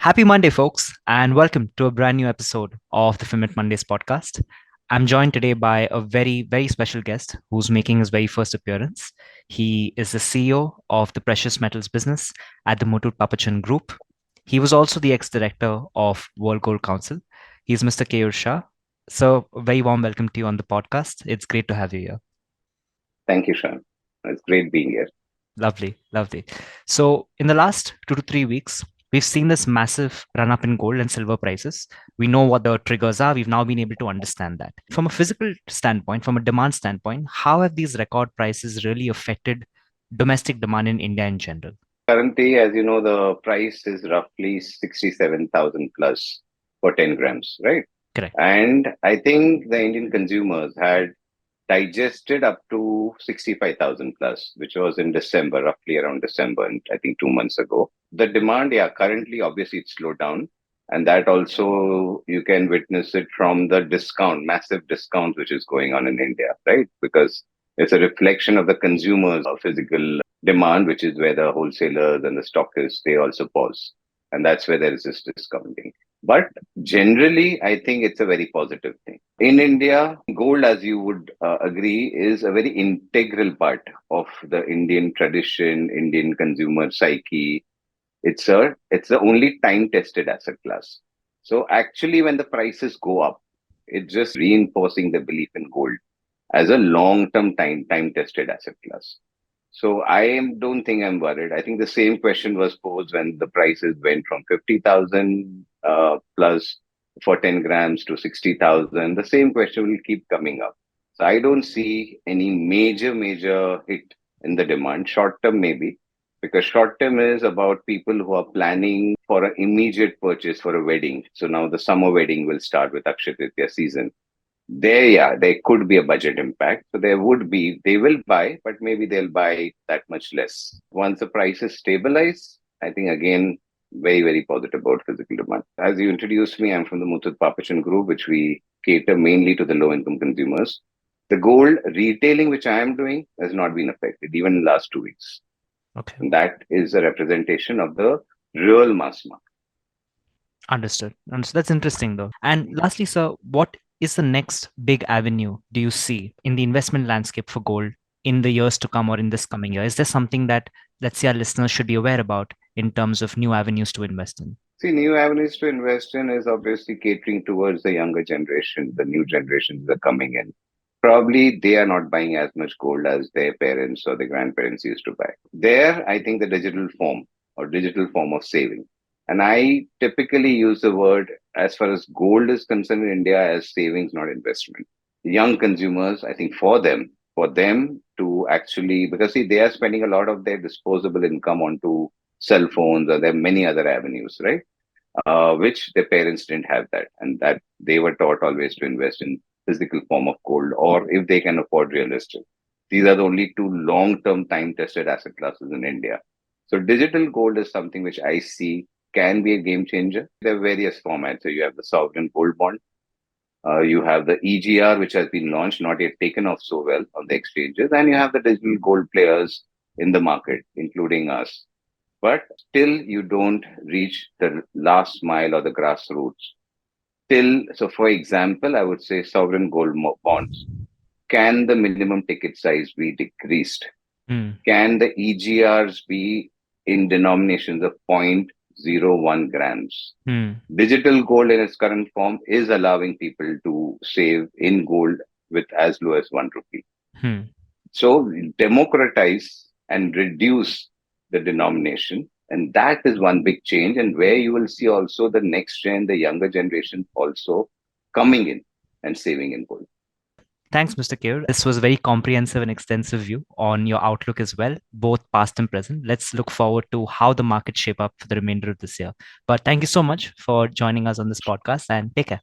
Happy Monday, folks, and welcome to a brand new episode of the Finmet Mondays podcast. I'm joined today by a very, very special guest who's making his very first appearance. He is the CEO of the precious metals business at the Muthoot Pappachan Group. He was also the ex-director of World Gold Council. He's Mr. Keyur Shah. So, a very warm welcome to you on the podcast. It's great to have you here. Thank you, Shawn. It's great being here. Lovely, lovely. So, in the last 2 to 3 weeks, we've seen this massive run up in gold and silver prices. We know what the triggers are. We've now been able to understand that. From a physical standpoint, from a demand standpoint, how have these record prices really affected domestic demand in India in general? Currently, as you know, the price is roughly 67,000 plus for 10 grams, right? Correct. And I think the Indian consumers had digested up to 65,000 plus, which was in December, roughly around December, and I think 2 months ago. The demand, yeah, currently, obviously, it's slowed down. And that also you can witness it from the discount, massive discount which is going on in India, right? Because it's a reflection of the consumers' physical demand, which is where the wholesalers and the stockists they also pause, and that's where there is this discounting. But generally, I think it's a very positive thing. In India, gold, as you would agree, is a very integral part of the Indian tradition, Indian consumer psyche. It's the only time tested asset class. So actually, when the prices go up, it's just reinforcing the belief in gold as a long term time tested asset class. So don't think I'm worried. I think the same question was posed when the prices went from 50,000 plus for 10 grams to 60,000. The same question will keep coming up. So I don't see any major hit in the demand. Short term, maybe, because short term is about people who are planning for an immediate purchase for a wedding. So now the summer wedding will start with Akshaya Tritiya season. There could be a budget impact. So they will buy, but maybe they'll buy that much less. Once the prices stabilize, I think again, very positive about physical demand. As you introduced me, I'm from the Muthoot Pappachan group, which we cater mainly to the low income consumers. The gold retailing, which I am doing, has not been affected, even in the last 2 weeks. Okay. And that is a representation of the real mass market. Understood. Understood. That's interesting, though. And lastly, sir, what is the next big avenue do you see in the investment landscape for gold in the years to come or in this coming year? Is there something that, let's say, our listeners should be aware about in terms of new avenues to invest in? See, new avenues to invest in is obviously catering towards the younger generation, the new generations that are coming in. Probably they are not buying as much gold as their parents or their grandparents used to buy. There, I think the digital form of saving. And I typically use the word as far as gold is concerned in India as savings, not investment. Young consumers, I think for them to actually, because see, they are spending a lot of their disposable income onto cell phones, or there are many other avenues, right? Which their parents didn't have that, and that they were taught always to invest in physical form of gold, or if they can afford real estate. These are the only two long-term time-tested asset classes in India. So digital gold is something which I see can be a game changer. There are various formats. So you have the sovereign gold bond, you have the EGR, which has been launched, not yet taken off so well on the exchanges, and you have the digital gold players in the market, including us. But still, you don't reach the last mile or the grassroots. So for example, I would say sovereign gold bonds. Can the minimum ticket size be decreased? Hmm. Can the EGRs be in denominations of 0.01 grams? Hmm. Digital gold in its current form is allowing people to save in gold with as low as 1 rupee. Hmm. So democratize and reduce the denomination. And that is one big change, and where you will see also the next gen, the younger generation also coming in and saving in gold. Thanks, Mr. Kaur. This was a very comprehensive and extensive view on your outlook as well, both past and present. Let's look forward to how the markets shape up for the remainder of this year. But thank you so much for joining us on this podcast and take care.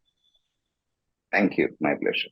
Thank you. My pleasure.